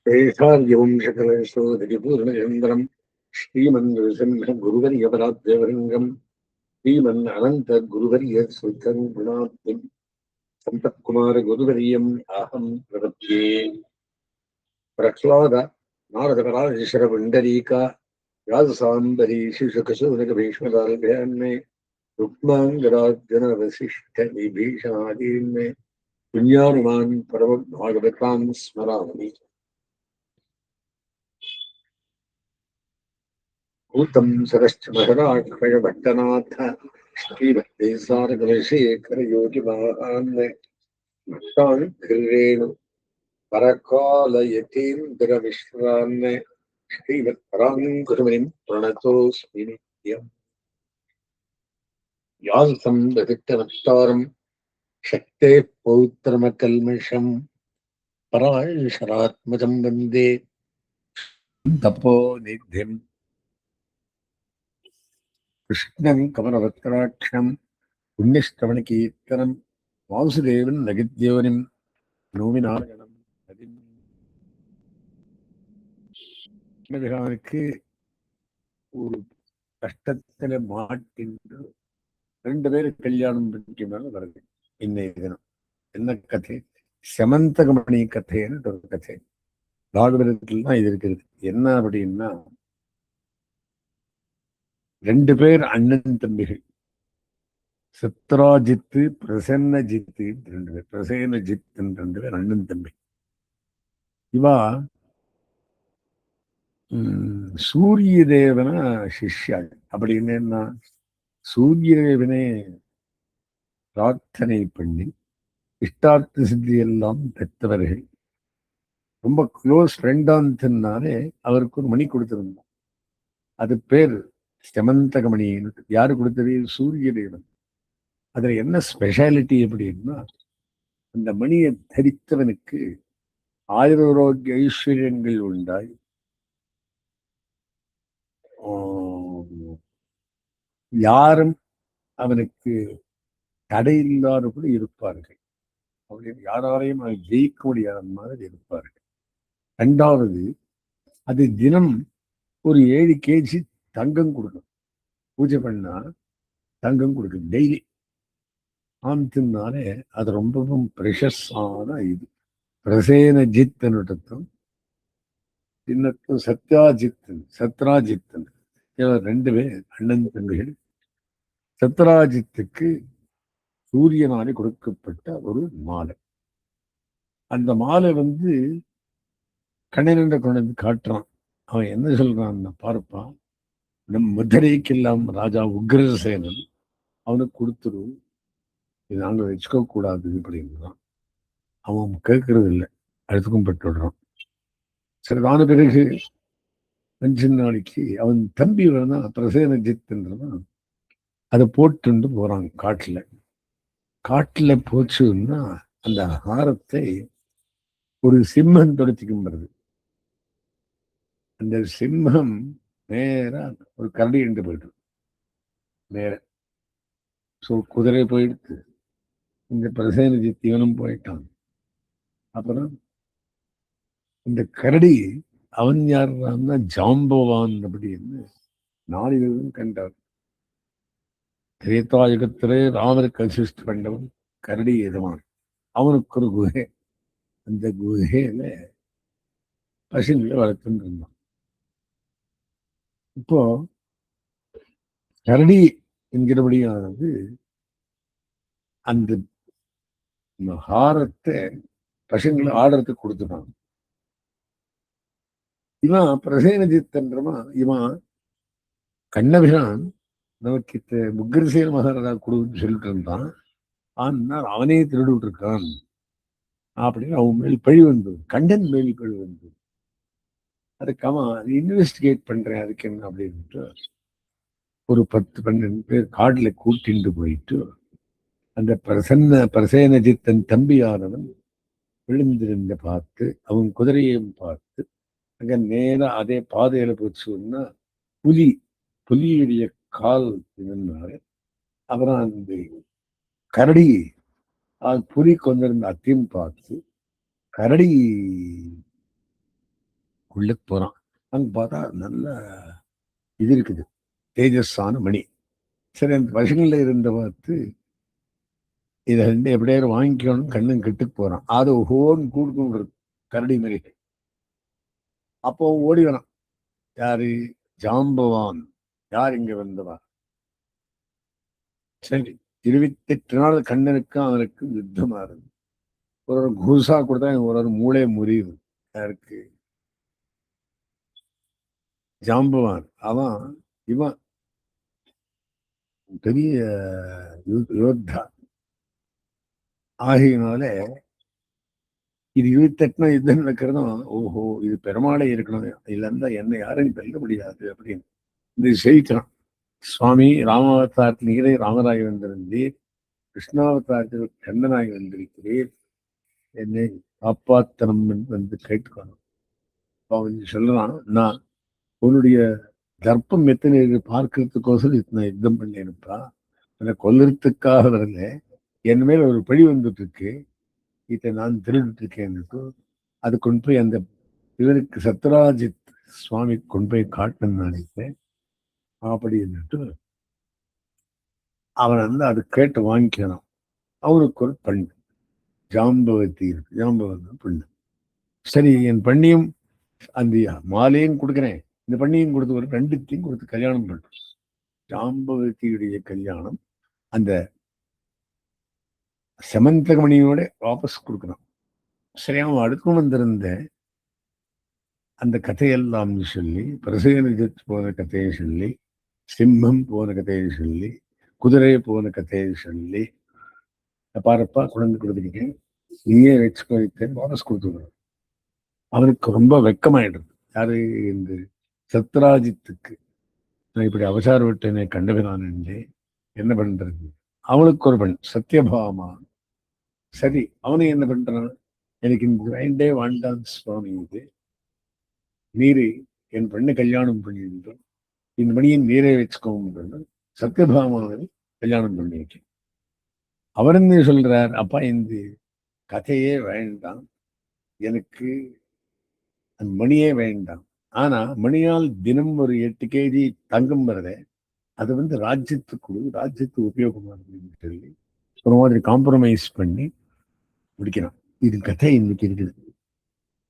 तेषार्यवं शकलशोधरिपूर्णचन्द्रम् श्रीमन्नृसिंहगुरुवर्यपराद्यवरङ्गम् श्रीमन् अनन्तगुरुवर्यसुतं गुणाब्धिम् सन्तत्कुमारगुरुवर्यम् अहं प्रपद्ये। प्रह्लाद नारदपराशरपुण्डरीका व्याससाम्बरीशिशुकशोनकभीष्मदालभ्यान्मे रुक्माङ्गरार्जुनवसिष्ठविभीषणादीन्मे पुण्यानुमान् परमभागवतां स्मरामि। भूतं सरश्च महराक्षयभट्टनाथ श्रीभक्तिसारकुलशेखरयोगिवाहान् भक्तान् कृष्णेणु परकालयतीन्द्रमिश्रान् श्रीमत्पराङ्कुशमुनिं प्रणतोऽस्मि नित्यम्। व्यासं ददित्यवक्तारं शक्तेः पौत्रमकल्मषम् पराशरात्मजं वन्दे तपोनिधिम् कृष्णं कमलवक्त्राक्षं पुण्यश्रवणकीर्तनं वासुदेवं नगिद्योनिं நோவி நாராயணம் அதிகாரிக்கு ஒரு கஷ்டத்துல மாட்டின்று 2 பேரு கல்யாணம் மேல வருது இன்னைய தினம். என்ன கதை? செமந்தகமணி கதைன்னு ஒரு கதை. பாகவதத்தில் தான் இது இருக்கிறது. என்ன அப்படின்னா, 2 பேர் அண்ணன் தம்பிகள், சத்ராஜித்து பிரசன்னஜித்து 2 பேர், பிரசேனஜித் 2 பேர் அண்ணன் தம்பி. இவா சூரிய தேவன சிஷ்யாள். அப்படின்னு என்ன, சூரிய தேவனே பிரார்த்தனை பண்ணி இஷ்டார்த்த சித்தி எல்லாம் பெற்றவர்கள். ரொம்ப க்ளோஸ் ஃப்ரெண்டாந்தனாலே அவருக்கு ஒரு மணி கொடுத்திருந்தோம். அது பேர் செமந்தகமணி. யாரு கொடுத்தது? சூரிய தேவன். அதுல என்ன ஸ்பெஷாலிட்டி அப்படின்னா, அந்த மணியை தரித்தவனுக்கு ஆயுரோக்கிய ஐஸ்வர்யங்கள் உண்டாய் யாரும் அவனுக்கு தடையில்லாதபடி இருப்பார்கள். அப்படின்னு யாராலையும் அவன் ஜெயிக்க முடியாத மாதிரி இருப்பார்கள். 2வது, அது தினம் ஒரு 7 kg தங்கம் கொடுக்கும். பூஜை பண்ணா தங்கம் கொடுக்கும் டெய்லி. ஆந்தினாலே அது ரொம்பவும் ப்ரெஷஸ் ஆன இது. பிரசேனஜித்தனுடத்தும் இன்னத்தும் சத்ராஜித்தன் 2 பேர் அண்ணன் தம்பிகள். சத்ராஜித்துக்கு சூரியனாலே கொடுக்கப்பட்ட ஒரு மாலை. அந்த மாலை கண்ணனிட கொண்டு காட்டுறான். அவன் என்ன சொல்றான்னு பார்ப்பான். நம் மதுரைக்கெல்லாம் ராஜா உக்ரசேனன் அவனுக்கு கொடுத்துரு, இது நாங்கள் வச்சுக்க கூடாது அப்படின்றான். அவன் கேட்கறது இல்லை, அடுத்துக்கும் பெற்றுடுறான். சிறதான பிறகு 5 நாளைக்கு அவன் தம்பி வேணா பிரசேனஜித்ன்றதான் அதை போட்டு போறான் காட்டுல போச்சுன்னா அந்த ஹாரத்தை ஒரு சிம்மம் துடைச்சிக்கும் வருது. அந்த சிம்மம் நேரா ஒரு கரடி என்று போயிட்டு நேர. ஸோ குதிரை போயிடுத்து, இந்த பிரசேனஜித் இவனும் போயிட்டான். அப்புறம் இந்த கரடி அவன் யாருன்னா ஜாம்பவான் அப்படின்னு நாளிதழும் கண்டார். திரேதாயுகத்திலே ராமருக்கு அசிஸ்ட் பண்ணவன் கரடி எதுவான். அவனுக்கு ஒரு குகை, அந்த குகையில பசுங்களை வளர்த்துன்னு இருந்தான். இப்போ கரடி என்கிறபடியானது அந்த ஹாரத்தை பசுங்களை ஆடுறதுக்கு கொடுத்துட்டான். இவன் பிரசேனஜித்தன்றமா இவன் கண்ணபிரான் நமக்கு முக்ரசேன மகாராஜா கொடுன்னு சொல்லிட்டு இருந்தான். ஆனால் அவனே திருடு இருக்கான் அப்படின்னு அவன் மேல் பழி வந்தது, கண்டன் மேல் பழி வந்தது. அதுக்கு அவன் இன்வெஸ்டிகேட் பண்றேன், அதுக்கு என்ன அப்படின்ட்டு ஒரு 10-12 பேர் காடுல கூட்டிட்டு போயிட்டு அந்த பிரசேனஜித்தன் தம்பியானவன் விழுந்திருந்த பார்த்து அவன் குதிரையையும் பார்த்து அங்க நேரம் அதே பாதையில போச்சுன்னா புலியுடைய கால் இருந்தாரு. அப்புறம் அந்த கரடி புலி கொண்டிருந்த அத்தையும் பார்த்து கரடி உள்ள போறான். அங்க பார்த்தா நல்ல இது இருக்குது, தேஜஸான மணி. சரி, அந்த பசங்கள்ல இருந்த பார்த்து இதை ரெண்டு எப்படியாவது வாங்கிக்கணும் கண்ணும் கெட்டுக்கு போறான். அது ஹோன் கூடுக்கும் கரடி மாதிரி. அப்போ ஓடி வரான். யாரு? ஜாம்பவான். யார் இங்க வந்தவா? சரி, 28 நாள் கண்ணனுக்கும் அவனுக்கும் யுத்தமா இருக்கு. ஒரு குருசா கொடுத்தா ஒரு மூளை முறியுது. யாருக்கு? ஜாம்பவான். அவன் இவன் பெரிய யோத்தா ஆகியனால இது 28 யுத்தம் நடக்கிறதும், ஓஹோ இது பெருமாளை இருக்கணும், இதுல இருந்தா என்ன யாரும் வெல்ல முடியாது அப்படின்னு இது செய்கிறான். சுவாமி ராமாவதாரத்தில் நீரே ராமராய் வந்திருந்தீர், கிருஷ்ணாவதாரத்தில் கண்ணனாய் வந்திருக்கிறீர், என்னை காப்பாத்தனம் வந்து கேட்டுக்கணும். அவன் சொல்றான், நான் உன்னுடைய தர்ப்பம் எத்தனை பார்க்கறதுக்கோசரம் இத்தனை யுத்தம் பண்ணிருப்பா, என்னை கொல்லுறதுக்காக வரல, என் மேல ஒரு பழி வந்துட்டு இருக்கு, இதை நான் திருடிட்டு இருக்கேன். அது கொண்டு போய் அந்த இவருக்கு சத்ராஜித் சுவாமி கொண்டு போய் காட்டணும்னு நினைப்பேன் அப்படின்னுட்டு அவன் வந்து அது கேட்டு வாங்கிக்கணும். அவனுக்கு ஒரு பெண் ஜாம்பவதி இருக்கு, ஜாம்பவதி பெண்ணு. சரி, என் பண்ணியும் அந்த மாலையும் கொடுக்குறேன், இந்த பண்ணியும் கொடுத்து ஒரு ரெண்டுத்தையும் கொடுத்து கல்யாணம் பண்றோம். ஜாம்பவதியுடைய கல்யாணம் அந்த செமந்தகமணியோட வாபஸ் கொடுக்கணும். சரி, அவன் அடுத்து வந்திருந்த அந்த கதையெல்லாம் சொல்லி, பிரசேனஜித் போன கதையை சொல்லி, சிம்மம் போன கதையை சொல்லி, குதிரை போன கதையை சொல்லி, பாரப்பா குழந்தை கொடுத்துருக்கேன், நீயே வச்சுக்கோ வாபஸ் கொடுத்துருக்கணும். அவனுக்கு ரொம்ப வெக்கமாயிடுது. யாரு? இந்த சத்ராஜித்துக்கு. நான் இப்படி அவசார விட்டேனே கண்டபிரான் என்று என்ன பண்றது? அவனுக்கு ஒரு பெண் சத்யபாமா. சரி, அவனை என்ன பண்றான்? எனக்கு இந்த வேண்டே வாண்டான் சுவாமி, இது நீரு என் பெண்ணை கல்யாணம் பண்ணிட்டு இந்த மணியை நீரே வச்சுக்கோங்க. சத்யபாமாவை கல்யாணம் பண்ணிட்டு அவர் என்ன சொல்றார்? அப்பா, இந்த கதையே வேண்டாம், எனக்கு அந்த மணியே வேண்டாம். ஆனா மணியால் தினம் ஒரு 8 kg தங்கம் வருது, அது வந்து ராஜ்யத்துக்கு ராஜ்யத்துக்கு உபயோகமா அப்படின்னு சொல்லி ஒரு மாதிரி காம்ப்ரமைஸ் பண்ணி முடிக்கிறான். இது கதை இன்னைக்கு இருக்குது.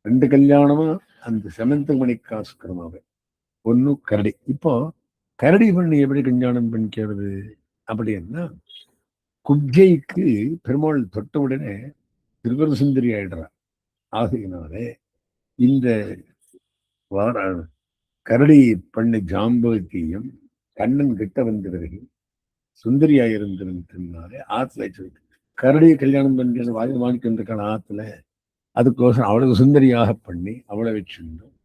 2 கல்யாணமா அந்த செமந்த மணிக்காசுக்கிறமாவே. ஒன்னும் கரடி. இப்போ கரடி பண்ணி எப்படி கல்யாணம் பண்ணிக்கிறது அப்படின்னா, குப்ஜைக்கு பெருமாள் தொட்ட உடனே திருவர சுந்தரி ஆயிடுறான். ஆகையினாலே இந்த கரடி பண்ண ஜாம்பவதியும் கண்ணன் கிட்ட வந்தவர்கள் சுந்தரியாயிருந்திருந்தாலே ஆத்துல கரடியை கல்யாணம் பண்ணி வாய் வாங்கிக்கின்றிருக்கான ஆத்துல. அதுக்கோசரம் அவளுக்கு சுந்தரியாக பண்ணி அவளை வச்சிருந்தோம்.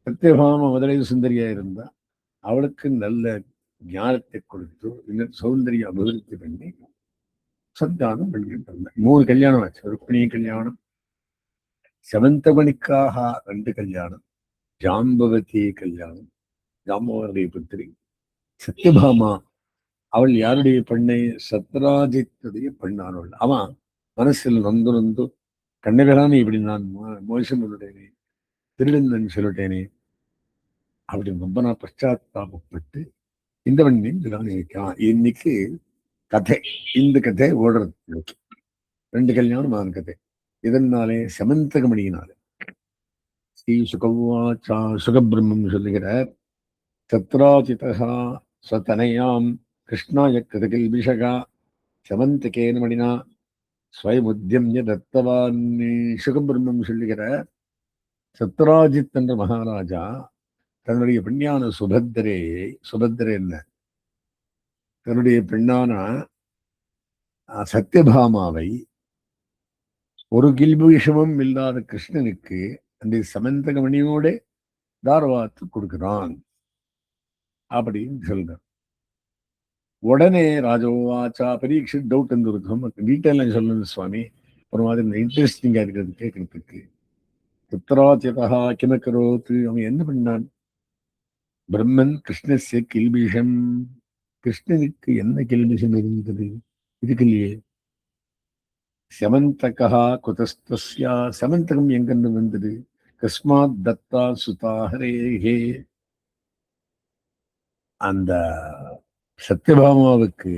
சத்தியபாம முதலை சுந்தரியா இருந்தா அவளுக்கு நல்ல ஞானத்தை கொடுத்து இன்னும் சௌந்தரிய அபிவிருத்தி பண்ணி சந்தானம் பண்ணிட்டு இருந்தாங்க. 3 கல்யாணம் ஆச்சு. ருக்மிணி கல்யாணம், செவந்தமணிக்காக 2 கல்யாணம், ஜாம்பவதி கல்யாணம், ஜாம்பவனுடைய புத்திரி சத்யபாமா. அவள் யாருடைய பெண்ணை? சத்ராஜித்துடைய பெண்ணானவள். அவன் மனசில் நொந்து நொந்து கண்ணபிராமி இப்படி நான் மோசம் சொல்லிட்டேனே, திருடன் சொல்லிட்டேனே அப்படின்னு ரொம்ப நான் பశ్చాத்தாபப்பட்டு இந்த வண்ணியும் இருக்கான். இன்னைக்கு கதை, இந்த கதை ஓடுறது 2 கல்யாணம் ஆன கதை. இதனாலே செமந்தகமணியினாலே ஸ்ரீ சுகவாச்சா சுகபிரம்மம் சொல்லுகிறார், சத்ராஜிதா ஸ்வதனயாம் கிருஷ்ணாய கிருதகில்பிஷகா செமந்தகேன மணினா ஸ்வயமுத்தியம்ய தத்தவான். சுகபிரம்மம் சொல்லுகிறார், சத்ராஜித் என்ற மகாராஜா தன்னுடைய பெண்ணான சுபத்திரை என்ன தன்னுடைய பெண்ணான சத்யபாமாவை ஒரு கில்பூஷமும் இல்லாத கிருஷ்ணனுக்கு அந்த சமந்தகமணியோட தாரவாத்து கொடுக்கிறான் அப்படின்னு சொல்றார். உடனே ராஜோவாச்சா பரீட்சை டவுட் இருந்திருக்கும். டீட்டெயில் சொல்லணும் சுவாமி, ஒரு மாதிரி இன்ட்ரெஸ்டிங்கா இருக்கிறது கேட்கறதுக்கு. புத்திராச்சிதா கிமக்கரோத்து, அவன் என்ன பண்ணான்? பிரம்மன் கிருஷ்ணஸ்ய கில்பிஷம், கிருஷ்ணனுக்கு என்ன கில்பிஷம் இருந்தது? இதுக்கு இல்லையே. செமந்தகா குதஸ்தஸ்யா, செமந்தகம் எங்கிருந்து வந்தது? கஸ்மாத் தத்தா சுதாஹரேகே. அந்த சத்யபாமாவுக்கு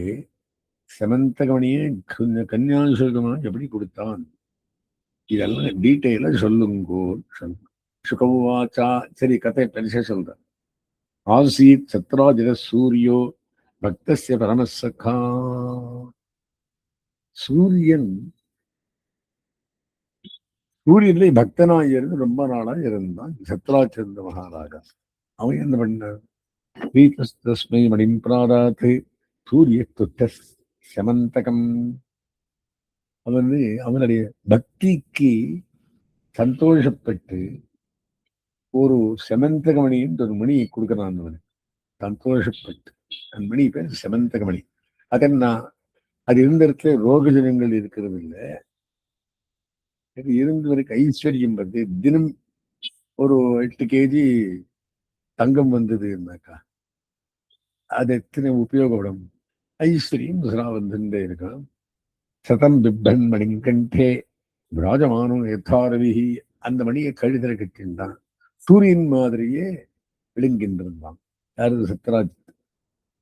செமந்தகமணியே கன்யாசுல்கமா எப்படி கொடுத்தான், இதெல்லாம் டீட்டெயிலா சொல்லுங்கோ. சுகவாச்சா. சரி, கதை பெருசா சொல்ற. ஆசீத் சத்ராஜித சூரியோ பக்தஸ்ய பரமசகா. சூரியன் சூரியன்ல பக்தனாய் இருந்து ரொம்ப நாளா இருந்தான் சத்ராச்சந்திர மகாராஜா. அவன் என்ன பண்ண, ஸ்ரீகிருஷ்ணஸ்மை மணிம் பிராதாத்து சூரிய துத்த சமந்தகம். அவன் அவனுடைய பக்திக்கு சந்தோஷப்பட்டு ஒரு செமந்தகமணின்னு ஒரு மணியை கொடுக்கிறான் அவனுக்கு. சந்தோஷப்பட்டு அந்த மணி பேர் செமந்தகமணி. அதென்ன, அது இருந்த இடத்துல ரோகஜனங்கள் இருக்கிறது இல்லை. இருந்தவருக்கு ஐஸ்வர்யம் வந்து தினம் ஒரு 8 kg தங்கம் வந்ததுன்னாக்கா அது எத்தனை உபயோகப்படும். ஐஸ்வர்யம் வந்துட்டே இருக்கான். சதம் பிப்பன் மணிங்கண்டே விராஜமானம் யதாரவிஹி. அந்த மணியை கழுதல கட்டின்றான். சூரியன் மாதிரியே விழுங்கின்றிருந்தான். யாரு, சத்ராஜ்.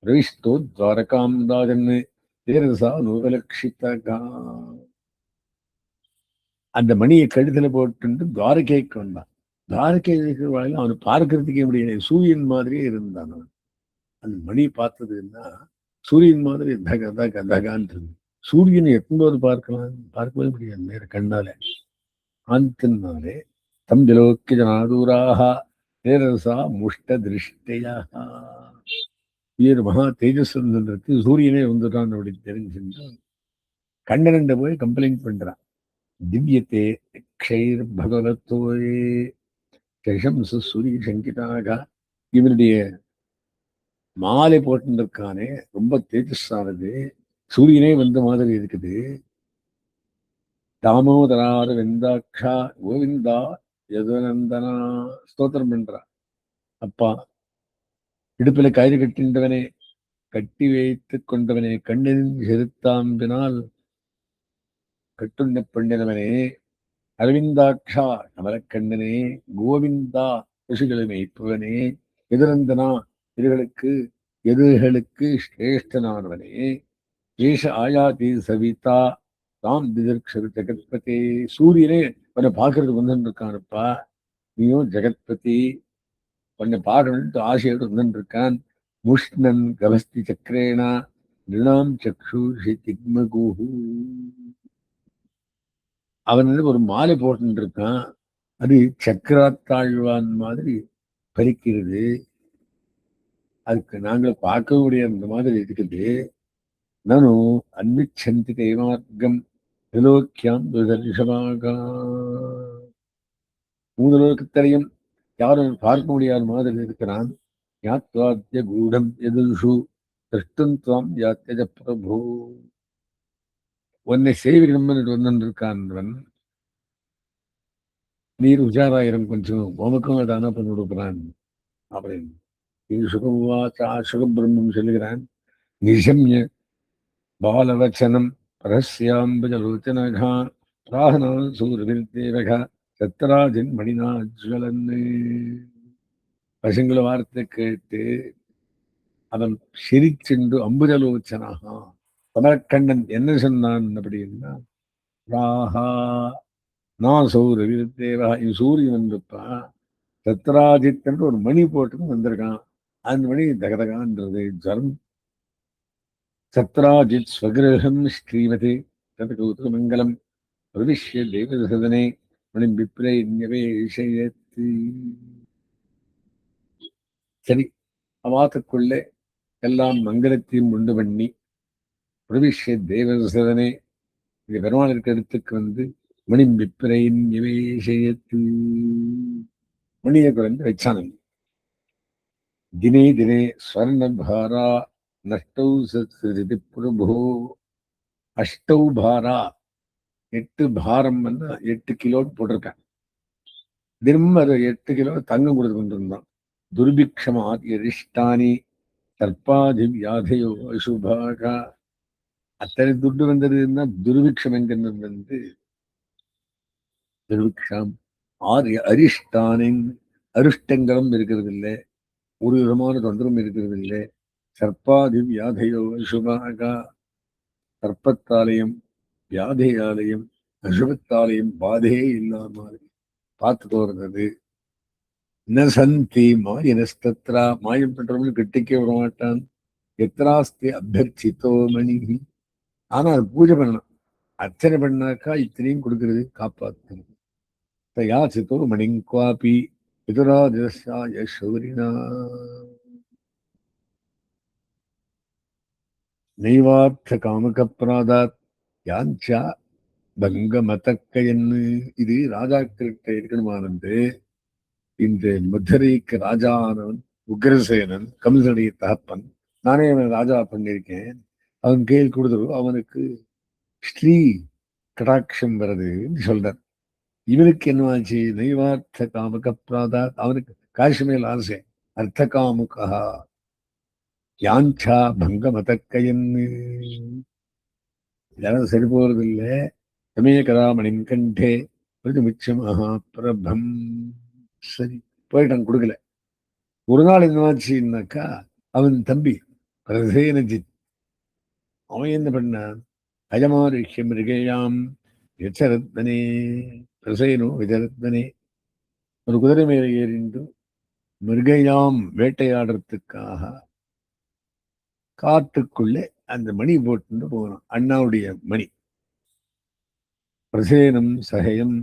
ரவிஷ்டோ துவாரகாம் ராஜன்னு தேரசா நூகலட்சிதகா. அந்த மணியை கழுத்துல போட்டு துவாரகைக்கு வந்தான். துவாரகை வாழ்க்கையில் அவனை பார்க்கறதுக்கே முடியல. சூரியன் மாதிரியே இருந்தான் அவன். அந்த மணி பார்த்ததுன்னா சூரியன் மாதிரி தக தக தகான். சூரியனை எப்போது பார்க்கலாம், பார்க்கவே முடியாது நேர கண்ணால. ஆந்தினாலே தம் திலோக்கிய ஜனாதூராக தேரசா முஷ்ட திருஷ்டையாக. உயர் மகா தேஜஸ் இருக்கு, சூரியனே வந்துட்டான் அப்படின்னு தெரிஞ்சுட்டு கண்ணனண்ட போய் கம்ப்ளைண்ட் பண்றான். திவ்யத்தே க்ஷைர் பகவத்தோயே ஷம்சு சூரிய சங்கிதாக. இவனுடைய மாலை போட்டுருக்கானே ரொம்ப தேஜஸானது, சூரியனே வந்த மாதிரி இருக்குது. தாமோதரார வெந்தாட்சா கோவிந்தா யதுநந்தனா ஸ்தோத்திரம் பண்றா. அப்பா, இடுப்பில கயிறு கட்டின்றவனே, கட்டி வைத்துக் கொண்டவனே, கண்ணின் செலுத்தாம்பினால் கட்டுண்ண பெண்ணினவனே, அரவிந்தாட்சா கமலக்கண்ணனே, கோவிந்தா பசுகளை மேய்ப்பவனே, எதிரந்தனா எதிர்களுக்கு சிரேஷ்டனானவனே, ஏஷ ஆயாதி சவிதா தாம் திதர்க்ஷரு ஜெகத்பதி. சூரியனே உன்னை பார்க்கறதுக்கு வந்துருக்கானுப்பா. நீயும் ஜெகத்பதி, உன்னை பார்க்கணும்னு ஆசையோடு வந்துருக்கான். முஷ்ணன் கவஸ்தி சக்கரேனா நிருணாம் சக்ஷுஷி திக்மகுஹு. அவன் ஒரு மாலை போட்டு இருக்கான். அது சக்கராத்தாழ்வான் மாதிரி பறிக்கிறது. அதுக்கு நாங்கள் பார்க்க முடியாது, அந்த மாதிரி இருக்குது. நானும் அன்விச்சந்தி தேவார்க்கம் திலோக்கியாம் துதர்ஷமாக. மூதலோகத்தரையும் யாரும் பார்க்க முடியாத மாதிரி இருக்கிறான். யாத்வாத்திய கூடம் எதிர்ஷு திருஷ்டும் துவாம் யாத்தியஜ பிரபு. உன்னை சேவிக்கணும்னு வந்துருக்கான். நீர் உஜாராயிரம் கொஞ்சம் உமக்கும் தானே பண்ணி கொடுக்குறான் அப்படின்னு சுகபிரம்மம் சொல்லுகிறான். நிஷம்ய பாலவச்சனம் பரஸ்யாம்பஜலோச்சனகா பிராகனா சூரவிர்தேவகா சத்ராஜன் மணிநாஜ்வலன்னு. பசங்கள வார்த்தை கேட்டு அவன் சிரிச்சென்று அம்புஜலோச்சனகா கமலக்கண்ணன் என்ன சொன்னான் அப்படின்னா, ராகா நான் சௌரவிர்தேவகா, சூரியன் வந்துப்பா சத்ராஜித் ஒரு மணி போட்டுன்னு வந்திருக்கான். அந்த மணி தகதகான்றது ஜரம். சத்ராஜித் ஸ்வகிரகம் ஸ்ரீமதி ததகௌதமங்கலம் பிரவிஷ்ய தேவசதனே மணி விப்ரை நிவேஷயத்து. சரி, அவாத்துக்குள்ளே எல்லாம் மங்களத்தையும் உண்டு பண்ணி பிரவிஷ்ய தேவசதனே, இது பெருமாள் இருக்க இடத்துக்கு வந்து மணி விப்ரை நிவேஷயத்து மணியை குறைந்து வச்சானங்க. தினே தினே ஸ்வர்ணபாரா நஷ்டௌ சத்ரிதி பிரபு. அஷ்டௌ பாரா 8 பாரம் 8 கிலோ போட்டிருக்கேன். தினம் அது 8 கிலோ தங்கம் கொடுத்து கொண்டிருந்தான். துர்பிக்ஷமா எரிஷ்டானி சர்ப்பாதி வியாதையோ அசுபாகா. அத்தனை துட்டு வந்ததுன்னா துர்பிக்ஷம் எங்க வந்து துர்பிக்ஷம் அரிஷ்டானின் அரிஷ்டங்களும் இருக்கிறது இல்லை, ஒரு விதமான தொந்தரவும் இருக்கிறது இல்லை. சர்ப்பாதி வியாதையோ சுபாகா, சர்ப்பத்தாலையும் வியாதையாலையும் அசுபத்தாலையும் பாதையே இல்லாமல் பார்த்து வருகிறது. நசந்தி மாயனஸ்தத்ரா, மாயம் பண்றவனு கிட்டிக்கே விட மாட்டான். எத்தனாஸ்தி அபியர்ச்சித்தோ மணி, ஆனா அது பூஜை பண்ணணும். அர்ச்சனை பண்ணாக்கா இத்தனையும் கொடுக்கிறது, காப்பாற்றுறது. யாச்சித்தோ மணிங்காபி எதிராஜசாய சௌரினா நைவார்த்த காமகப்பிராதாத் யாஞ்சா பங்க மதக்கையன்னு. இது ராஜாக்கிட்ட இருக்கணுமானது. இந்த மதுரைக்கு ராஜானவன் உக்ரசேனன், கம்சனுடைய தகப்பன். நானே அவன் ராஜா பண்ணியிருக்கேன். அவன் கையில் கொடுத்து அவனுக்கு ஸ்ரீ கடாட்சம் வருதுன்னு சொல்றார். இவனுக்கு என்னவாச்சு? நைவார்த்த காமக பிராதா, அவனுக்கு காசு மேல் ஆசை. அர்த்த காமுகா யாஞ்சா பங்க மதக்கையன்னு. இதெல்லாம் சரி போறது இல்லை. சமய கதாமணின் கண்டே மிச்ச மகாபிரபம். சரி போயிட்டான், கொடுக்கல. ஒரு நாள் என்னவாச்சுன்னாக்கா, அவன் தம்பி பிரசேனஜித் அவன் என்ன பண்ணான்? அயமாரிஷ்ய மிருகேயாம் யச்சரத்னே, பிரசேனோ விஜரத்னே, ஒரு குதிரை மேலே ஏறிண்டு மிருகையாம் வேட்டையாடுறதுக்காக காட்டுக்குள்ளே அந்த மணி போட்டு போனான், அண்ணாவுடைய மணி. பிரசேனம் சகயம்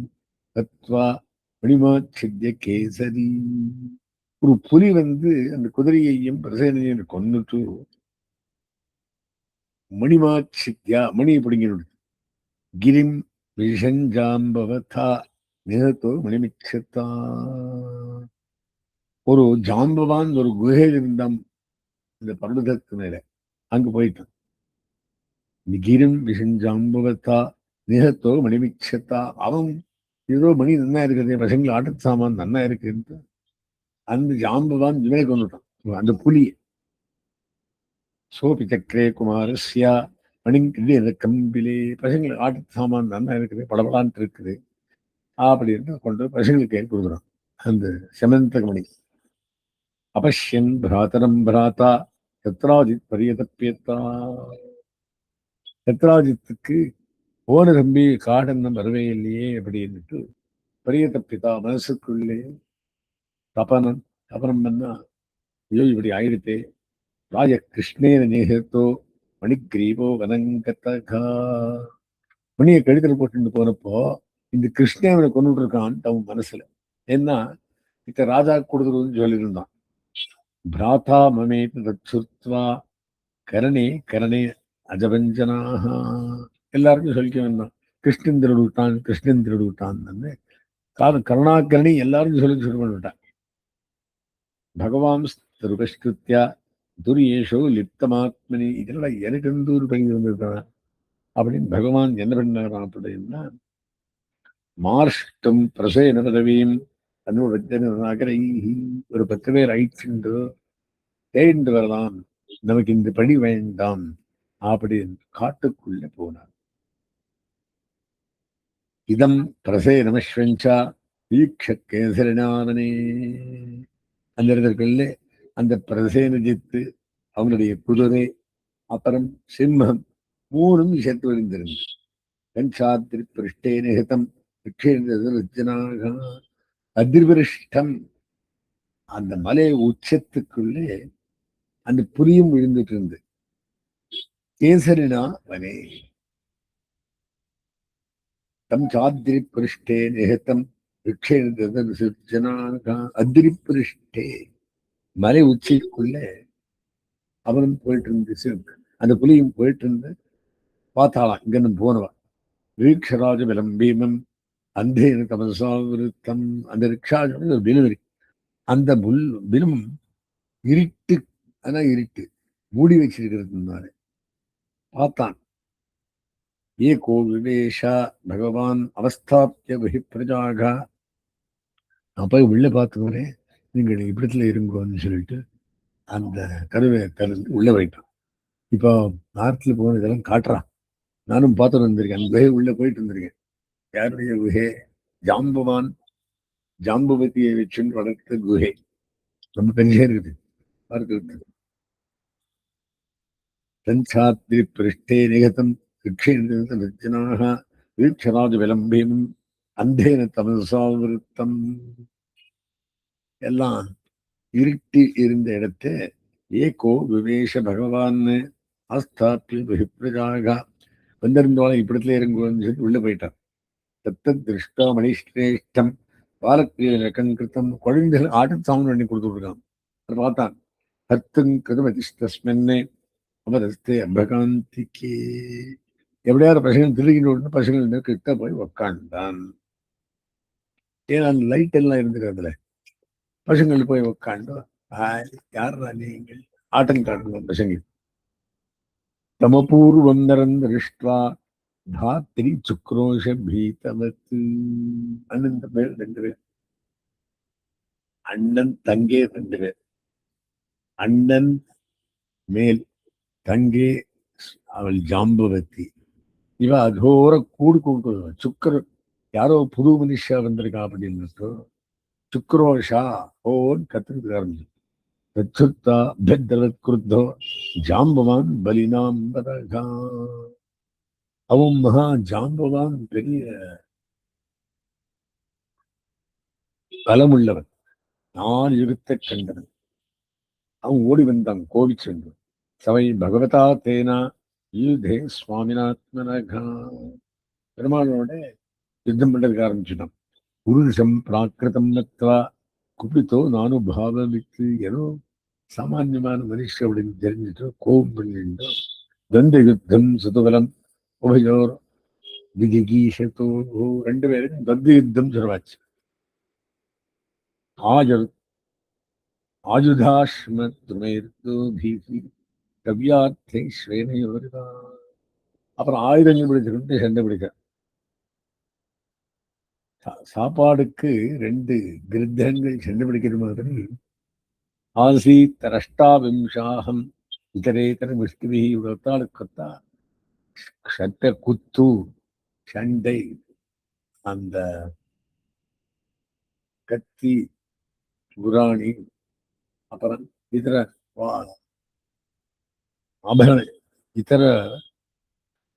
தத்வா மணிமாச்சித்ய கேசரி. ஒரு புலி வந்து அந்த குதிரையையும் பிரசேனையும் கொன்னுட்டு மணிமாச்சித்யா, மணியை பிடிங்கினு கிரிம் விஷஞ்சாம்பவதா நிகத்தோ மணிமிச்சத்தா. ஒரு ஜாம்பவான் ஒரு குகையில் இருந்தான் இந்த பர்வதத்து மேல, அங்கு போயிட்டான். கிரிம் விஷஞ்சாம்பவத்தா நிகத்தோ மணிமிச்சத்தா. அவன் ஏதோ மணி நன்னா இருக்குது, பசங்களை ஆட்டத்து சாமான் நன்னா இருக்குன்ட்டு அந்த ஜாம்பவான் இவனை கொண்டுட்டான், அந்த புலியை. சோபி சக்கரே குமாரஸ்யா மணிங்கிரி கம்பிலே, பசங்களுக்கு ஆட்டத்து சாமான் நன்னா இருக்குது, படபடான்ட்டு இருக்குது அப்படின்னு கொண்டு பசங்களுக்கு கொடுக்குறான் அந்த செமந்தக மணி. அபஷ்யன் பிராதரம் பிராத்தா சத்ராஜித் பரியதப்பியத்தா. சத்ராஜித்துக்கு போன தம்பி காடன்னம் வரவே இல்லையே அப்படின்னுட்டு பரியதப்பிதா, மனசுக்குள்ளே தபனம். தபனம் பண்ணா, ஐயோ இப்படி ஆயிடுத்தே. ராஜ கிருஷ்ணேன நேகத்தோ மணிகிரீவோ வனங்கதகா. மணியை கழுத்தில் போட்டு போனப்போ இந்த கிருஷ்ணேவனை கொண்டுட்டு இருக்கான் அவன் மனசுல. ஏன்னா இத்த ராஜா கொடுத்துருன்னு சொல்லியிருந்தான். பிராத்தா மமே தச்சுத்வா கரணே கரணே அஜபஞ்சனாக, எல்லாருக்கும் சொல்லிக்க வேண்டாம். கிருஷ்ணன் திருடு விட்டான், கிருஷ்ணன் திருடு விட்டான். கருணாகரணி எல்லாரும் சொல்லி பண்ணிவிட்டான். பகவான் திருபஷ்கிருத்தியா துரியேஷோ லிப்தமாத்மனி, இதெல்லாம் எனக்கு இருந்து ஒரு பங்கி வந்திருக்கான் அப்படின்னு பகவான் என்ன பண்ணாரான் அப்படின்னா, மார்ஷ்டம் பிரசேன பதவியும் அனுரஜனகரை, ஒரு 10 பேர் ஐச்சுண்டு தேடிண்டு வரலாம், நமக்கு இந்த பணி வேண்டாம் அப்படின்னு காட்டுக்குள்ள போனார். இதம் பிரசேனமஸ்வஞ்சா வீக்ஷகேசரினாமனே. அந்த இடத்துக்குள்ள அந்த பிரசேனஜித்து, அவனுடைய குதிரை, அப்புறம் சிம்மம், 3ம் சேர்த்து விழுந்திருந்து. கஞ்சாத்திரி பிருஷ்டே நிகதம் அதிர்பிருஷ்டம், அந்த மலை உச்சத்துக்குள்ளே அந்த புலியும் விழுந்துட்டு இருந்து. கேசரினா வனே தம் சாத்திரி பிருஷ்டே நிகதம் அதிரிபிருஷ்டே, மலை உச்சிக்குள்ள அவனும் போயிட்டு இருந்து, அந்த புலியும் போயிட்டு இருந்து பார்த்தாளாம். இங்கிருந்து போனவா வீக்ஷராஜ விளம்பீமம் அந்தேன தமசாவிருத்தம். அந்த ரிக்ஷாஜோட ஒரு பிலம் இருக்கு. அந்த பிலம் இருட்டு, ஆனா இருட்டு மூடி வச்சிருக்கிறதுனால பார்த்தான். ஏகோ விவேஷா பகவான் அவஸ்தாபிய பிரஜாக. நான் போய் உள்ள பார்த்துக்கிறேன், நீங்கள் இப்படத்துல இருங்கோன்னு சொல்லிட்டு அந்த கருவை திறந்து உள்ள வைட்டான். இப்போ நார்த்ல போன இதெல்லாம் காட்டுறான். நானும் பார்த்துட்டு வந்திருக்கேன், அந்த குகை உள்ள போயிட்டு வந்திருக்கேன். யாருடைய குகை? ஜாம்பவான் ஜாம்புவதியை வச்சுன்னு வளர்த்த குகை ரொம்ப பெரிய இருக்குது பார்க்க. தஞ்சாத்ரி பிருஷ்டே நிகதம் விஜனாக வீட்சராஜ விளம்பேனும் அந்தேன தமசாவிருத்தம். எல்லாம் இருட்டி இருந்த இடத்தை ஏகோ விவேஷ பகவான் ஆஸ்தாப்பிய பகிப்பிரஜாக வந்திருந்தாலும் இப்படத்துல இறங்குவோம்னு சொல்லி உள்ள போயிட்டான். தத்தத் திருஷ்டா மணிஷ்டேஷ்டம் பாலக்கிரியம் குழந்தைகள் ஆட்டம் சவுண்ட் பண்ணி கொடுத்துருக்கான். பார்த்தான். ஹத்தும் கருமதிஷ்டஸ்மென்னே அவரஸ்தே அபகாந்திக்கே. எப்படியாவது பசங்க திருகிட்டு பசங்க கிட்ட போய் உக்காண்டான். ஏன்னா அந்த லைட் எல்லாம் இருந்துக்கிறதுல பசங்கள் போய் உக்காண்டோ. யாரா நீங்கள் ஆட்டம் காட்டணும் பசங்க. தமபூர்வம் நிரந்தரிஷ்டுவா தாத்திரி சுக்ரோஷ பீதவத்து. அண்ணன் பேர் 2 பேர், அண்ணன் தங்கே 2 பேர். அண்ணன் மேல், தங்கே அவள் ஜாம்பவதி. இவ அகோர கூடு கூட்டு சுக்கர யாரோ புது மனுஷா வந்திருக்கா அப்படின்னு சுக்ரோஷா ஓன் கத்துக்கிட்டு ஆரம்பிச்சு. தச்சுத்தா பெத்தவத் குருத்தோ ஜாம்பவான் பலினாம்பதகா. அவன் மகா ஜாம்பவான் பெரிய பலமுள்ளவன், 4 யுகத்தை கண்டவன். அவன் ஓடி வந்தான் கோவிச்சு. சவை பகவதா தேனா யுதே சுவாமிநாத்மனகா. பெருமாளோட யுத்தம் பண்றதுக்கு ஆரம்பிச்சுட்டான். புருஷம் பிராகிருதம் நத்வா குபித்தோ நானுபாவித்து. ஏதோ சாமான்யமான மனுஷன் அப்படின்னு தெரிஞ்சுட்டோ கோபம் பண்ணிட்டோ தந்த யுத்தம் சுதுபலம் உபயோர் விஜிகீஷத்தோ. 2 பேரும் தந்த யுத்தம் சொல்வாச்சு. ஆயுதாஷ்ம துணைர்தோ பீகி கவ்யார்த்தை ஸ்வேனையோருதா. அப்புறம் ஆயுதங்கள் பிடிச்சிருந்து சண்டை பிடிக்க. சாப்பாடுக்கு 2 கிருத்தங்கள் சண்டை பிடிக்கிற மாதிரி ஆசீத் ரஷ்டாவிம்சாகம் இதரேதர விஷ்ணுவி. ஒத்தாளுக்கொத்தா சட்ட குத்து சண்டை, அந்த கத்தி குராணி, அப்புறம் இதர ஆபரண இதர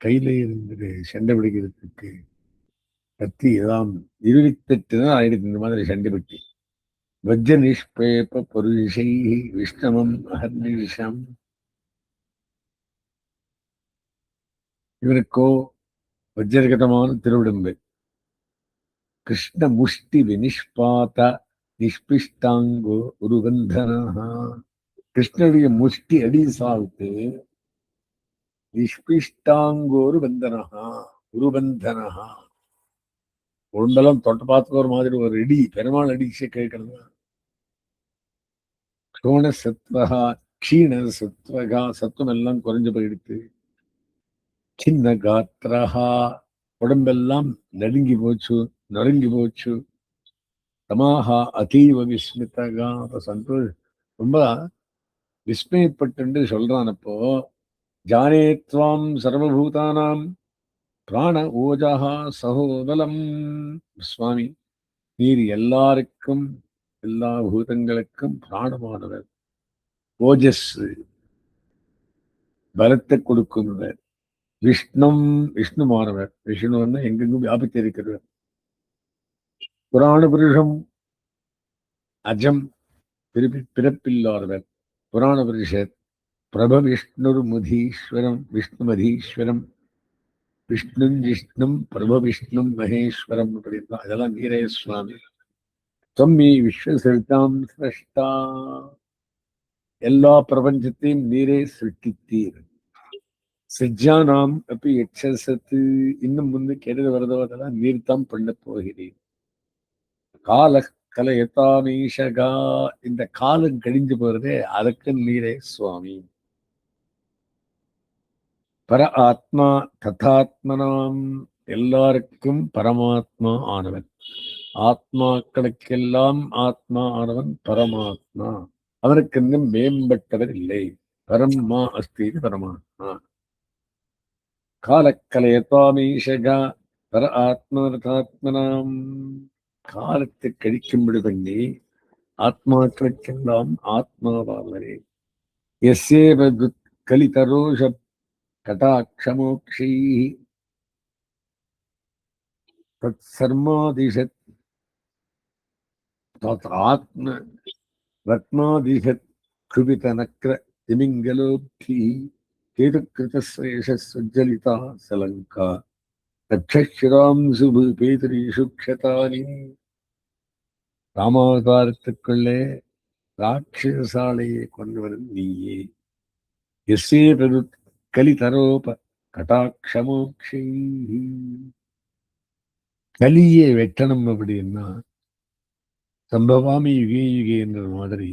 கையில இருந்து சண்டை பிடிக்கிறதுக்கு கத்தி எல்லாம் 28 தான் ஆயிடுச்சு. இந்த மாதிரி சண்டை பிடிச்சி வஜ்ர நிஷ்பேப பொருஷை விஷ்ணவம் அஹர்நிஷம். இவனுக்கோ வஜ்ரகதமான திருவிடம்பு. கிருஷ்ண முஷ்டி வினிஷ்பாத நிஷ்பிஷ்டாங்கோ உருபந்தனா. கிருஷ்ணனுடைய முஷ்டி அடி சாவுக்கு நிஷ்பிஷ்டாங்கோரு பந்தனஹா உருபந்தனஹா. உடம்பெல்லாம் தொட்ட பார்த்துக்க ஒரு மாதிரி ஒரு இடி, பெருமாள் அடிச்சு கேட்கறது. க்ஷோண சத்வகா க்ஷீண சத்வகா, சத்துவம் எல்லாம் குறைஞ்சு போயிடுத்து. சின்ன காத்திரஹா, உடம்பெல்லாம் நடுங்கி போச்சு, நொறுங்கி போச்சு. தமாஹா அதீவ விஸ்மிதகா, சந்தோஷ ரொம்ப விஸ்மயப்பட்டு சொல்றான். அப்போ ஜானேத்வாம் சர்வபூதானாம் பிராண ஓஜாஹா சகோதலம். சுவாமி, நீர் எல்லாருக்கும் எல்லா பூதங்களுக்கும் பிராணமானவர், ஓஜஸ் பலத்தை கொடுக்கும்வர், விஷ்ணுமானவர். விஷ்ணுன்னா எங்கெங்கும் வியாபித்து இருக்கிறவர். புராண புருஷம் அஜம் பிறப்பில்லாதவர் புராண புருஷர். பிரப விஷ்ணுர் முதீஸ்வரம் விஷ்ணுமதீஸ்வரம் விஷ்ணும் ஜிஷ்ணும் பிரப விஷ்ணும் மகேஸ்வரம் அப்படின்னா அதெல்லாம் நீரே சுவாமி. தொம்மி விஸ்வசிருஷ்டாம் சிரஷ்டா, எல்லா பிரபஞ்சத்தையும் நீரே சிருஷ்டித்தீர். சிஜானாம் அப்படி எச்சசத்து, இன்னும் முன்னு கெடுது வருதோ அதெல்லாம் நீர் தான் பண்ண போகிறீர். கால கலையதாமீஷகா, இந்த காலம் கழிஞ்சு போறதே அதற்கு நீரே சுவாமி. பர ஆத்மா ததாத்மனாம், எல்லாருக்கும் பரமாத்மா ஆனவன். ஆத்மாக்களுக்கெல்லாம் ஆத்மா ஆனவன் பரமாத்மா. அவனுக்கு இன்னும் மேம்பட்டவர் இல்லை. பரம்மா அஸ்தி பரமாத்மா. காலக்கலையதாமீஷகா பர ஆத்மா ததாத்மனாம் காலத்தை கழிக்கும்படி பண்ணி ஆத்மாக்களுக்கெல்லாம் ஆத்மாவாளரே எஸ்யேவ கலிதரோஷ கடாட்சமோக்ஷை தத் சர்மாதிஷத் ஆத்ம ரத்னாதிஷத் குபிதனக்ர திமிங்கலோப்தி கேதுக்கிருதஸ்ரேஷஸ்வஜ்ஜலிதா சலங்கா ரட்சஸ்ராம் சுபேதரீஷு க்ஷதானி. ராமாவதாரத்துக்குள்ளே ராட்சசாலையை கொண்டவன் நீயே. எஸ்ஸே பெரு கலிதரோப கடாட்சமோக்ஷை. கலியை வெட்டணும் அப்படின்னா சம்பவாமி யுகே யுகே என்ற மாதிரி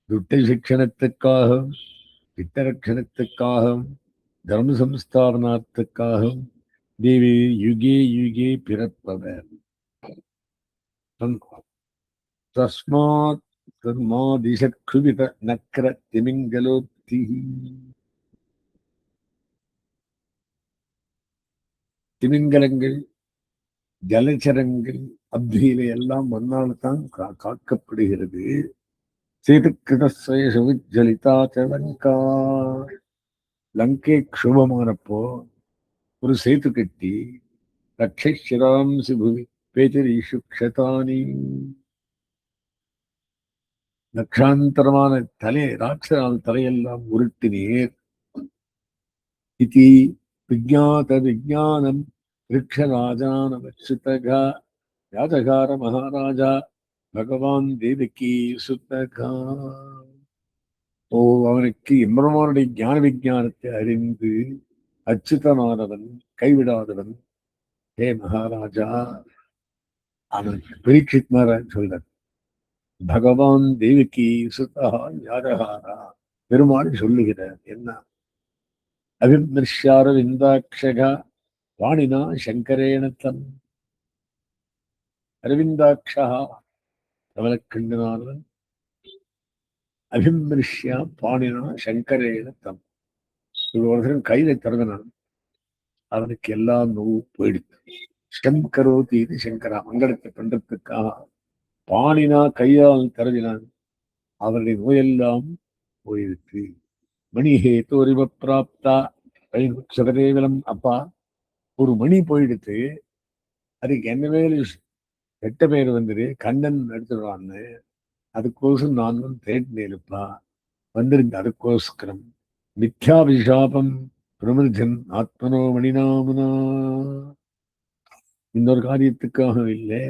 துட்ட சிக்ஷணத்துக்காகவும் வித்தரட்சணத்துக்காகவும் தர்ம சம்ஸ்தாபனார்த்துக்காகவும் தேவி யுகே யுகே பிறப்பவர். தஸ்மாத் தர்மாதிஷத்குவித நக்கர திமிங்கலோக்தி. திமிங்கலங்கள் ஜலச்சரங்கள் அப்தியில எல்லாம் மண்ணால்தான் காக்கப்படுகிறது. சேதுக்கிருதஸ்ரேஷவிஜ்ஜலிதா லங்கா. லங்கை க்ஷுபமானப்போ ஒரு சேத்து கட்டி ரட்சஸ்ராம் சுபுவி பேதரீஷு க்ஷதானி. லட்சாந்தரமான ராட்சரால் தலையெல்லாம் உருட்டினீர். இதி விஜாத விஜானம் ரிக்ஷராஜானவச்சுதகா ராஜகார மகாராஜா பகவான் தேவகி சுத்தகா. ஓ, அவனுக்கு எம்பெருமானுடைய ஞான விஞ்ஞானத்தை அறிந்து அச்சுதனானவன் கைவிடாதவன் ஹே மகாராஜா. அவனுக்கு பரீட்சித் மகாராஜ் சொல்றார், பகவான் தேவகி சுத்தா யாரகாரா. பெருமாள் சொல்லுகிறார் என்ன? அபிமர்ஷாரவிந்தாட்சகா வாணினா சங்கரேணத்தம். அரவிந்தாட்சா கமலக்கண்டனானவன் அபிமர்ஷியா பாணினா சங்கரேணத்தம். ஒருத்தன் கையில திறந்தனான், அவனுக்கு எல்லாம் நோவு போயிடுது. சங்கரோதி இது சங்கரா, மங்களத்தை பண்றதுக்காக பாணினா கையால் தரவினான், அவருடைய நோயெல்லாம் போயிருக்கு. மணிஹேதோரிவ பிராப்தா சகதேவலம். அப்பா, ஒரு மணி போயிடுத்து, அதுக்கு என்ன வேலை கெட்ட பேர் வந்துரு கண்ணன் எடுத்துடுவான்னு அதுக்கோசம் நான் தேடினேன்ப்பா வந்திருந்த. அதுக்கோஸ்கரம் மித்யாபிஷாபம் பிரமிருஜன் ஆத்மனோ மணிநாமனா. இன்னொரு காரியத்துக்காக இல்லை,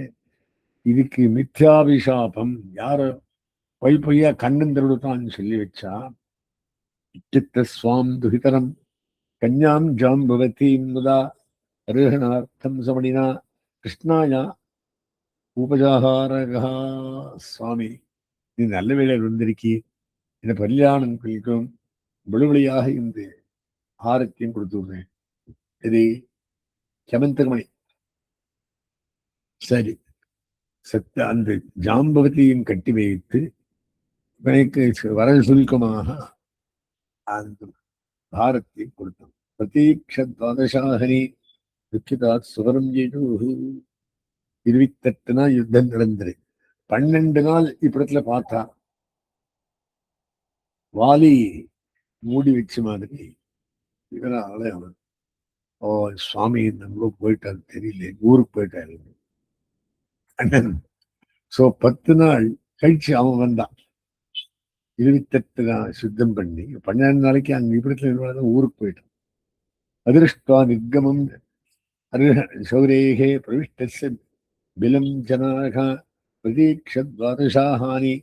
இதுக்கு மித்யாபிஷாபம். யார பொய்யா கண்ணன் திருடுத்தான்னு சொல்லி வச்சா இச்சித்த சுவாம் துஹிதரம் கன்யாம் ஜாம்பவதீம் முதா அருகணார்த்தம் சமணினா கிருஷ்ணாயா உபஜாகாரகா. சுவாமி, நீ நல்ல வேளையில் வந்திருக்கி, இந்த கல்யாணம் குறிக்கும் விழுவழியாக இந்த ஆரத்தையும் கொடுத்து விடுறேன். இது சமந்தகமணி. சரி, சத்த அந்த ஜாம்பவத்தையும் கட்டி வைத்து எனக்கு வர சுருக்கமாக அந்த பாரத்தை கொடுத்தோம். பிரதீட்ச துவாதசாகனி துக்கிதாத் சுவரம் ஜெய்து. 28 நாள் யுத்தம் நடந்தது. 12 நாள் இப்படத்துல பார்த்தா வாலி மூடி வச்ச மாதிரி இவனால அவன், ஓ சுவாமி நம்ம போயிட்டாரு தெரியல, ஊருக்கு போயிட்டாரு அண்ணன். சோ 10 நாள் கழிச்சு அவன் வந்தான். 28 நாள் சுத்தம் பண்ணி 12 நாளைக்கு அங்க இப்படத்துல ஊருக்கு போயிட்டான். அதிருஷ்டா நிர்கமம் சௌரேகே பிரவிஷ்டஸ்ய பிலம் ஜனாக பிரதீட்ச துவாதசாஹானி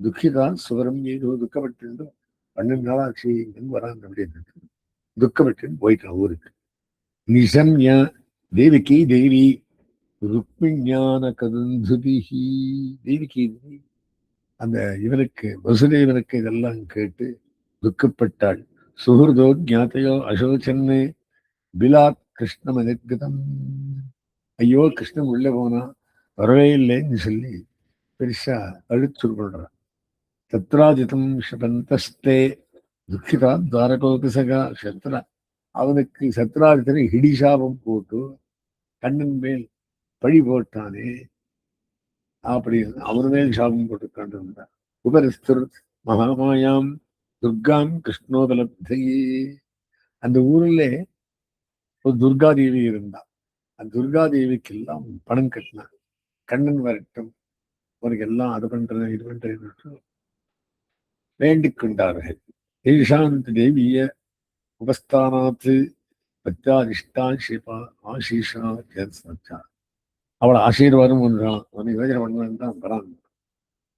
துக்கிதா சுவரம் ஏதோ. துக்கப்பட்டு 12 நாளாட்சி வராங்க அப்படின்னு துக்கப்பட்டு போயிட்டான் ஊருக்கு. நிசம்ய தேவிகி தேவி ருக்மிஞான கதந்துபிஹி. தேவிகி அந்த இவனுக்கு வசுதேவனுக்கு இதெல்லாம் கேட்டு துக்கப்பட்டாள். சுஹൃதோ ஜாத்தையோ அசோச்சன்னு பிலாத் கிருஷ்ணம் அனிர்கதம். ஐயோ, கிருஷ்ணன் உள்ள போனா வரவே இல்லைன்னு சொல்லி பெருசா அழுத்து கொள்றான். சத்ராஜிதம் ஷபந்தஸ்தே துக்கிதா துவாரகோபிசகா. அவனுக்கு சத்ராஜிதனை ஹிடிசாபம் போட்டு கண்ணன் மேல் பழி போட்டானே அப்படின்னு அவரு மேல் சாபம் போட்டு காண்டிருந்தார். உபரிஸ்தர் மகாமாயாம் துர்காம் கிருஷ்ணோபலப்தையே. அந்த ஊர்ல ஒரு துர்காதேவி இருந்தா. அந்த துர்காதேவிக்கு எல்லாம் பணம் கட்டினார். கண்ணன் வரட்டும், அவருக்கு எல்லாம் அது பண்றேன் இது பண்றேன் வேண்டிக் கொண்டார்கள். ஈஷாந்த் தேவிய உபஸ்தானாத்து பத்தாதிஷ்டா சிவா ஆசீஷா கேசா. அவளை ஆசீர்வாதம் பண்றான். அவனை யோஜனை பண்ணுவேன் தான் பரான்.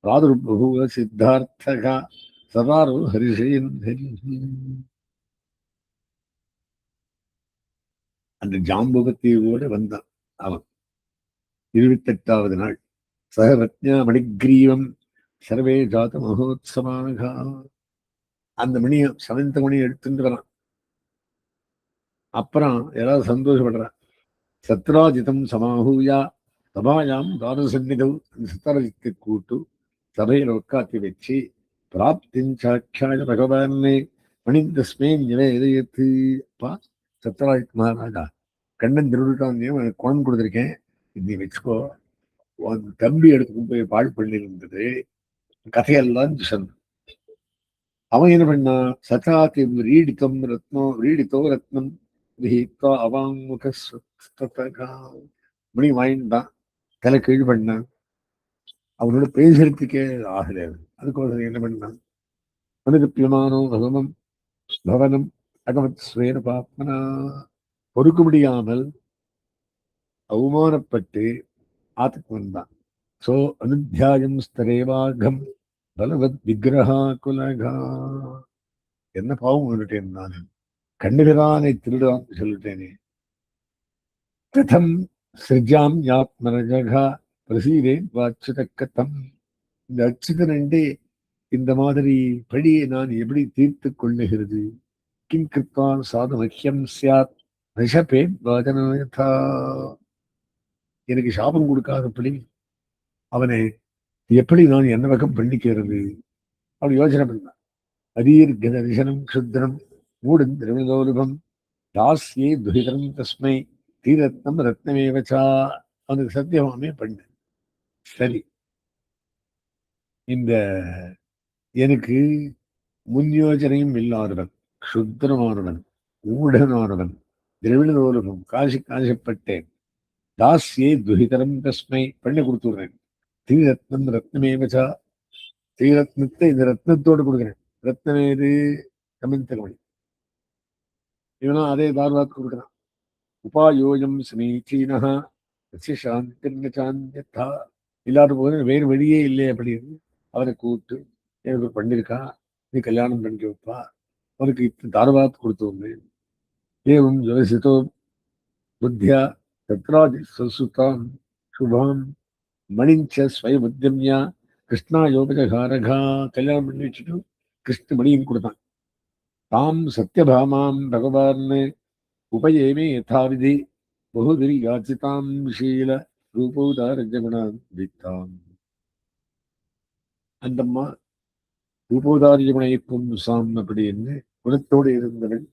பிராதுர்பூவ சித்தார்த்தகா சதாரு ஹரிஷேன் ஹரி. அந்த ஜாம்புவத்தியோடு வந்தான் அவன். 28வது நாள் சகரத்யா மணிகிரீவம் சர்வே ஜாத மகோத்சவாக. அந்த மணியை 7th மணி எடுத்துட்டு வரான். அப்புறம் ஏதாவது சந்தோஷப்படுறான். சத்ராஜிதம் சமாஹூயா சபாயாம் தாரசன்னிதவ். அந்த சத்ராஜித்தை கூட்டு சபையில உட்காத்தி வச்சு பிராப்திஞ்சாட்சாய பகவானே மணிந்தஸ்மே நிலையத்து. அப்பா சத்ராஜித் மகாராஜா, கண்ணன் திருவிட்டான், எனக்கு குணம் கொடுத்துருக்கேன், நீ வச்சுக்கோ. உன் தம்பி எடுத்துக்கும் போய் பாழ் பண்ணிருந்தது கதையெல்லாம் சொன்ன. அவன் என்ன பண்ணா, சதாத்தி ரீடித்தம் ரத்னம் ரீடித்தோ ரத்னம் அவாமுக மணி வாங்கிட்டான். தலை கீழ் பண்ணான். அவனோட பேசுறதுக்கே ஆகல. அதுக்கோசம் என்ன பண்ணான், அவனுக்கு பியமானோ பகவம் பவனம் அகமத் ஸ்வேன பாப்மனா. பொறுக்க முடியாமல் அவமானப்பட்டு ஆத்துக்கு வந்தான். சோ அனுத்தியாயம் ஸ்தரேவாகம் பலவத் விக்கிரகா குலகா. என்ன பாவம் வந்துட்டேன் நான், கண்ணுகிறானை திருடான்னு சொல்லிட்டேனே. கதம் சிருஜாம் யாத்மரஜகா பிரசீரேன் வாச்சுதக்கத்தம். இந்த அச்சுதனண்டே இந்த மாதிரி பழியை நான் எப்படி தீர்த்து கொள்ளுகிறது? கிம் கிருத்வான் சாதமஹ்யம் சியாத் ரிஷபேன் வாஜனயதா. எனக்கு சாபம் கொடுக்காதபடி அவனை எப்படி நான் என்ன வகம் பண்ணிக்கிறது? அவன் யோசனை பண்ணான். அதீர்க தரிசனம் க்ஷுத்ரம் மூடன் திரவிதோலுபம் தாஸ்யே துஹிதரம் தஸ்மை தீரத்னம் ரத்னமேவச்சா. அவனுக்கு சத்தியமாமே பண்ண. சரி, இந்த எனக்கு முன் யோஜனையும் இல்லாதவன், க்ஷுத்ரமானவன், ஊடனானவன், திரவிடதோலுபம் காசி காசப்பட்டேன், தாஸ்யே துஹிதரம் தஸ்மை பண்ணி கொடுத்துடுறேன், தீரத்னம் ரத்னமேவச்சா. தீரத்னத்தை இந்த ரத்னத்தோடு கொடுக்குறேன். ரத்னமேது கமிந்தகமணி. இவனா அதே தார்வாத் கொடுக்குறான். உபாயோயம் சமீச்சீனஹா சாந்தி சாந்தியதா. இல்லாத போது வேறு வழியே இல்லை அப்படின்னு அவனை கூப்பிட்டு, எனக்கு பண்ணிருக்கா, நீ கல்யாணம் பண்ணிக்க வைப்பா, அவனுக்கு தார்வாத் கொடுத்தோமே. ஏவம் யோசித்தோ புத்தியா தத்ராஜி சுசுதாம் சுபாம் மணிஞ்ச ஸ்வயம் உத்தியம்யா கிருஷ்ணா யோகஜகாரகா. கல்யாணம் பண்ணி வச்சுட்டு கிருஷ்ண மணியும் கொடுத்தான். தாம் சத்யபாமாம் பகவான் உபயேமே யதாவிதி பகுதிரி யாச்சிதாம் ஷீல ரூபோதாரஜகுணாம் வித்தாம். அந்தம்மா ரூபோதாரஜகுணைக்கும் சாம் அப்படின்னு குணத்தோடு இருந்தவன்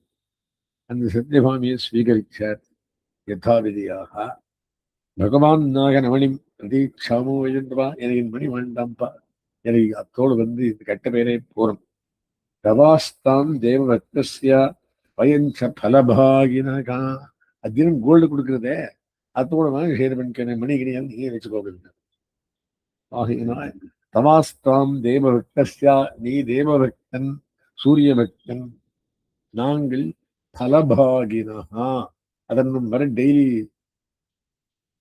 அந்த சத்யபாமியை ஸ்வீகரிச்சார் யதாவிதியாக. பகவான் நாக நவனி பிரதீட்சாமோ எழுந்தவா, எனக்கு இந்த மணி வேண்டாம்ப்பா, எனக்கு அத்தோடு வந்து இந்த கெட்ட பேரே போறோம். தவாஸ்தாம் தேவ பக்தஸ்யா பயஞ்ச பலபாகினகா. அதினம் கோல்டு கொடுக்குறதே, அத்தோட வாங்க ஷேர் பண்ணிக்கிறேன், மணிகிணியால் நீங்க வச்சுக்கோங்க. ஆகினால் தவாஸ்தாம் தேவ பக்தஸ்யா, நீ தேவபக்தன், சூரிய பக்தன், நாங்கள் பலபாகினகா. அதன் வர டெய்லி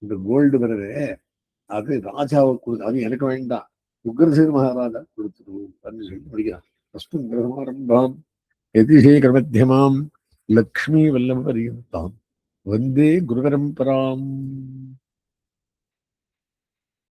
இந்த கோல்டு வருது, அது ராஜாவுக்கு கொடுத்து, அது எனக்கு வேண்டாம், உக்ரசேன மகாராஜா கொடுத்துருவோம் அப்படின்னு சொல்லி படிக்கிறான். அஸ்மின் பிரதமாரம்பாம் யதிசேகரமத்தியமாம் லக்ஷ்மி வல்லப பரியந்தாம் வந்தே குரு பரம்பராம்.